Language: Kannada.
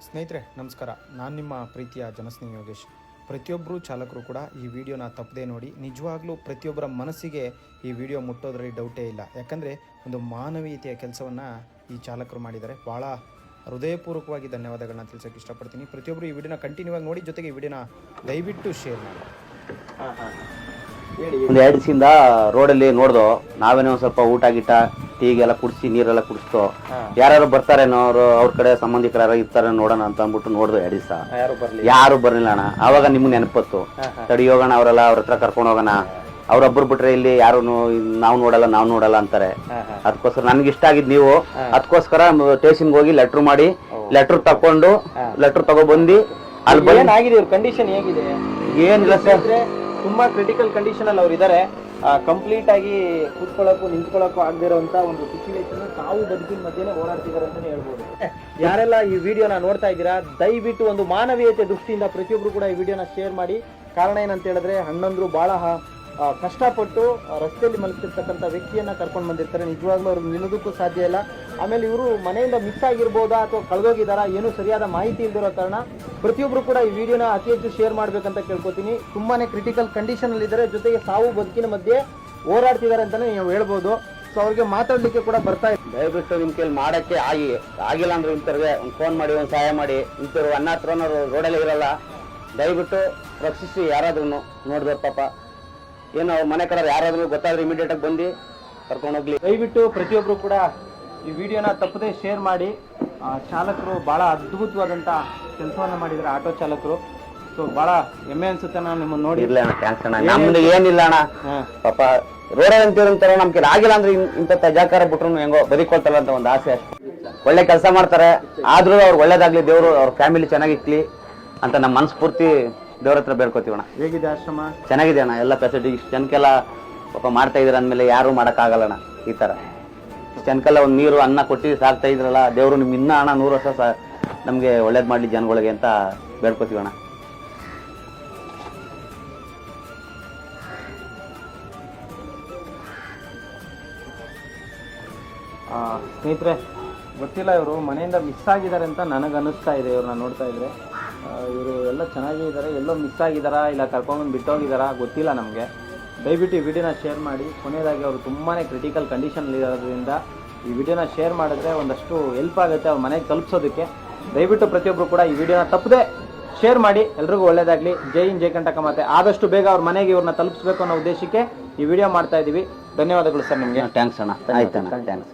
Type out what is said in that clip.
ಸ್ನೇಹಿತರೆ ನಮಸ್ಕಾರ. ನಾನು ನಿಮ್ಮ ಪ್ರೀತಿಯ ಜನಸ್ನೇಹಿ ಯೋಗೇಶ್. ಪ್ರತಿಯೊಬ್ಬರು ಚಾಲಕರು ಕೂಡ ಈ ವಿಡಿಯೋನ ತಪ್ಪದೇ ನೋಡಿ. ನಿಜವಾಗ್ಲೂ ಪ್ರತಿಯೊಬ್ಬರ ಮನಸ್ಸಿಗೆ ಈ ವಿಡಿಯೋ ಮುಟ್ಟೋದ್ರಲ್ಲಿ ಡೌಟೇ ಇಲ್ಲ. ಯಾಕಂದರೆ ಒಂದು ಮಾನವೀಯತೆಯ ಕೆಲಸವನ್ನು ಈ ಚಾಲಕರು ಮಾಡಿದ್ದಾರೆ. ಭಾಳ ಹೃದಯಪೂರ್ವಕವಾಗಿ ಧನ್ಯವಾದಗಳನ್ನ ತಿಳಿಸೋಕೆ ಇಷ್ಟಪಡ್ತೀನಿ. ಪ್ರತಿಯೊಬ್ಬರು ಈ ವಿಡಿಯೋನ ಕಂಟಿನ್ಯೂ ಆಗಿ ನೋಡಿ, ಜೊತೆಗೆ ಈ ವಿಡಿಯೋನ ದಯವಿಟ್ಟು ಶೇರ್ ಮಾಡಿ. ಒಂದು 2 ದಿವಸದಿಂದ ರೋಡಲ್ಲಿ ನೋಡ್ದೋ, ನಾವೇನೋ ಒಂದು ಸ್ವಲ್ಪ ಊಟ ಗೀಟ ಟೀಗೆಲ್ಲ ಕುಡಿಸಿ ನೀರೆಲ್ಲ ಕುಡಿಸ್ತೋ, ಯಾರು ಬರ್ತಾರೇನೋ ಅವ್ರ ಕಡೆ ಸಂಬಂಧಿಕರು ಯಾರು ಇರ್ತಾರೆ ನೋಡೋಣ ಅಂತ ಅಂದ್ಬಿಟ್ಟು ನೋಡ್ದು 2 ದಿವಸ ಯಾರು ಬರ್ಲಿಲ್ಲ ಅಣ್ಣ. ಆವಾಗ ನಿಮ್ಗೆ ನೆನಪತ್ತು, ತಡಿ ಹೋಗೋಣ ಅವರೆಲ್ಲ ಅವ್ರ ಹತ್ರ ಕರ್ಕೊಂಡು ಹೋಗೋಣ, ಅವ್ರೊಬ್ಬರು ಬಿಟ್ರೆ ಇಲ್ಲಿ ಯಾರು ನಾವು ನೋಡಲ್ಲ ಅಂತಾರೆ. ಅದಕ್ಕೋಸ್ಕರ ನನ್ಗೆ ಇಷ್ಟ ಆಗಿದ್ ನೀವು, ಅದಕ್ಕೋಸ್ಕರ ಸ್ಟೇಷನ್ಗೆ ಹೋಗಿ ಲೆಟರ್ ತಕೊಂಡು ತಗೊಬಂದು ಅಲ್ಲಿ ಏನಾಗಿದೆ ಕಂಡೀಷನ್ ಹೇಗಿದೆ? ಏನಿಲ್ಲ ಸರ್, ತುಂಬಾ ಕ್ರಿಟಿಕಲ್ ಕಂಡೀಷನ್ ಅಲ್ಲಿ ಅವ್ರು ಇದಾರೆ. ಕಂಪ್ಲೀಟ್ ಆಗಿ ಕೂತ್ಕೊಳ್ಳೋಕ್ಕೂ ನಿಂತ್ಕೊಳ್ಳೋಕ್ಕೂ ಆಗದಿರೋಂತ ಒಂದು ಸಿಚುವೇಶನ್ ತಾವು ಬದುಕಿನ ಮಧ್ಯೆ ಹೋರಾಡ್ತಿದ್ದಾರೆ ಅಂತಾನೆ ಹೇಳ್ಬೋದು. ಯಾರೆಲ್ಲ ಈ ವಿಡಿಯೋನ ನೋಡ್ತಾ ಇದ್ದೀರಾ, ದಯವಿಟ್ಟು ಒಂದು ಮಾನವೀಯತೆ ದೃಷ್ಟಿಯಿಂದ ಪ್ರತಿಯೊಬ್ರು ಕೂಡ ಈ ವಿಡಿಯೋನ ಶೇರ್ ಮಾಡಿ. ಕಾರಣ ಏನಂತ ಹೇಳಿದ್ರೆ, ಅಣ್ಣಂದ್ರು ಬಹಳ ಕಷ್ಟಪಟ್ಟು ರಸ್ತೆಯಲ್ಲಿ ಮಲಗ್ತಿರ್ತಕ್ಕಂಥ ವ್ಯಕ್ತಿಯನ್ನ ಕರ್ಕೊಂಡು ಬಂದಿರ್ತಾರೆ. ನಿಜವಾಗ್ಲೂ ಅವ್ರಿಗೆ ನಿಲ್ಲೋದಕ್ಕೂ ಸಾಧ್ಯ ಇಲ್ಲ. ಆಮೇಲೆ ಇವರು ಮನೆಯಿಂದ ಮಿಸ್ ಆಗಿರ್ಬೋದಾ ಅಥವಾ ಕಳೆದೋಗಿದಾರಾ ಏನೂ ಸರಿಯಾದ ಮಾಹಿತಿ ಇಲ್ದಿರೋ ಕಾರಣ ಪ್ರತಿಯೊಬ್ರು ಕೂಡ ಈ ವಿಡಿಯೋನ ಅತಿ ಹೆಚ್ಚು ಶೇರ್ ಮಾಡ್ಬೇಕಂತ ಕೇಳ್ಕೊತೀನಿ. ತುಂಬಾನೇ ಕ್ರಿಟಿಕಲ್ ಕಂಡೀಷನ್ ಅಲ್ಲಿ ಇದ್ದಾರೆ, ಜೊತೆಗೆ ಸಾವು ಬದುಕಿನ ಮಧ್ಯೆ ಹೋರಾಡ್ತಿದ್ದಾರೆ ಅಂತಾನೆ ನೀವು ಹೇಳ್ಬೋದು. ಸೊ ಅವ್ರಿಗೆ ಮಾತಾಡ್ಲಿಕ್ಕೆ ಕೂಡ ಬರ್ತಾ ಇದೆ. ದಯವಿಟ್ಟು ನಿಮ್ ಕೈಲಿ ಮಾಡಕ್ಕೆ ಆಗಿಲ್ಲ ಅಂದ್ರೆ ಇಂಥವ್ರಿಗೆ ಒಂದು ಫೋನ್ ಮಾಡಿ, ಒಂದು ಸಹಾಯ ಮಾಡಿ. ಇಂಥವ್ರು ಅನ್ನ ಹತ್ರ ರೋಡಲ್ಲೇ ಇರಲ್ಲ, ದಯವಿಟ್ಟು ರಕ್ಷಿಸಿ. ಯಾರಾದ್ರೂ ನೋಡಿದ್ರೆ ಪಾಪ ಏನು ಅವ್ರ ಮನೆ ಕಡೆ ಯಾರಾದ್ರೂ ಗೊತ್ತಾದ್ರೆ ಇಮಿಡಿಯೇಟ್ ಆಗಿ ಬಂದು ಕರ್ಕೊಂಡು ಹೋಗ್ಲಿ. ದಯವಿಟ್ಟು ಪ್ರತಿಯೊಬ್ರು ಕೂಡ ಈ ವಿಡಿಯೋನ ತಪ್ಪದೇ ಶೇರ್ ಮಾಡಿ. ಚಾಲಕರು ಬಹಳ ಅದ್ಭುತವಾದಂತ ಕೆಲಸವನ್ನ ಮಾಡಿದ್ದಾರೆ, ಆಟೋ ಚಾಲಕರು. ಸೊ ಬಹಳ ಹೆಮ್ಮೆ ಅನ್ಸುತ್ತೆ ನಾನು ನಿಮ್ಮನ್ನ ನೋಡಿ. ಇಲ್ಲ ಅಣ್ಣ, ಥ್ಯಾಂಕ್ಸ್ ಅಣ್ಣ. ನಮ್ದು ಏನಿಲ್ಲ ಅಣ್ಣ, ಪಾಪ ರೋಡ್ ಅಂತಿರಂತಾರ ನಮ್ಗೆ ಆಗಿಲ್ಲ ಅಂದ್ರೆ ಇಂಥ ತಜಾಕಾರ ಬಿಟ್ರು ಹೆಂಗೋ ಬದುಕೊಳ್ತಾರ ಅಂತ ಒಂದು ಆಸೆ ಅಷ್ಟೇ. ಒಳ್ಳೆ ಕೆಲಸ ಮಾಡ್ತಾರೆ, ಆದ್ರೂ ಅವ್ರು ಒಳ್ಳೇದಾಗ್ಲಿ, ದೇವ್ರು ಅವ್ರ ಫ್ಯಾಮಿಲಿ ಚೆನ್ನಾಗಿಕ್ಲಿ ಅಂತ ನಮ್ಮ ಮನಸ್ಫೂರ್ತಿ ದೇವ್ರ ಹತ್ರ ಬೇಡ್ಕೋತೀವಣ್ಣ. ಹೇಗಿದೆ ಆಶ್ರಮ? ಚೆನ್ನಾಗಿದೆ ಅಣ್ಣ, ಎಲ್ಲ ಫೆಸಿಲಿಟಿ. ಇಷ್ಟು ಜನಕ್ಕೆಲ್ಲ ಪಾಪ ಮಾಡ್ತಾ ಇದ್ರ ಅಂದ್ಮೇಲೆ ಯಾರು ಮಾಡೋಕ್ಕಾಗಲ್ಲಣ್ಣ. ಈ ಥರ ಜನಕ್ಕೆಲ್ಲ ಒಂದು ನೀರು ಅನ್ನ ಕೊಟ್ಟು ಸಾಕ್ತಾ ಇದ್ರಲ್ಲ, ದೇವರು ನಿಮ್ಗೆ ಇನ್ನೂ ಅಣ್ಣ 100 ವರ್ಷ ನಮಗೆ ಒಳ್ಳೇದು ಮಾಡಲಿ ಜನಗಳಿಗೆ ಅಂತ ಬೇಡ್ಕೋತೀವಣ್ಣ. ಸ್ನೇಹಿತರೆ, ಗೊತ್ತಿಲ್ಲ ಇವರು ಮನೆಯಿಂದ ಮಿಸ್ ಆಗಿದ್ದಾರೆ ಅಂತ ನನಗೆ ಅನ್ನಿಸ್ತಾ ಇದೆ. ಇವ್ರನ್ನ ನೋಡ್ತಾ ಇದ್ರೆ ಇವರು ಎಲ್ಲ ಚೆನ್ನಾಗಿದ್ದಾರೆ, ಎಲ್ಲೋ ಮಿಸ್ ಆಗಿದ್ದಾರಾ ಇಲ್ಲ ಕರ್ಕೊಂಡ್ಬಂದು ಬಿಟ್ಟೋಗಿದ್ದಾರಾ ಗೊತ್ತಿಲ್ಲ ನಮಗೆ. ದಯವಿಟ್ಟು ಈ ವಿಡಿಯೋನ ಶೇರ್ ಮಾಡಿ. ಕೊನೆಯದಾಗಿ ಅವರು ತುಂಬಾ ಕ್ರಿಟಿಕಲ್ ಕಂಡೀಷನಲ್ಲಿ ಇರೋದ್ರಿಂದ ಈ ವಿಡಿಯೋನ ಶೇರ್ ಮಾಡಿದ್ರೆ ಒಂದಷ್ಟು ಹೆಲ್ಪ್ ಆಗುತ್ತೆ ಅವ್ರ ಮನೆಗೆ ತಲುಪಿಸೋದಕ್ಕೆ. ದಯವಿಟ್ಟು ಪ್ರತಿಯೊಬ್ಬರು ಕೂಡ ಈ ವಿಡಿಯೋನ ತಪ್ಪದೆ ಶೇರ್ ಮಾಡಿ. ಎಲ್ರಿಗೂ ಒಳ್ಳೇದಾಗಲಿ. ಜೈ ಹಿಂದ್, ಜೈ ಕಂಟಕ ಮಾತೆ. ಆದಷ್ಟು ಬೇಗ ಅವ್ರ ಮನೆಗೆ ಇವ್ರನ್ನ ತಲುಪಿಸಬೇಕು ಅನ್ನೋ ಉದ್ದೇಶಕ್ಕೆ ಈ ವಿಡಿಯೋ ಮಾಡ್ತಾ ಇದ್ದೀವಿ. ಧನ್ಯವಾದಗಳು ಸರ್ ನಿಮಗೆ. ಥ್ಯಾಂಕ್ಸ್ ಅಣ್ಣ. ಆಯ್ತಣ್ಣ, ಥ್ಯಾಂಕ್ಸ್.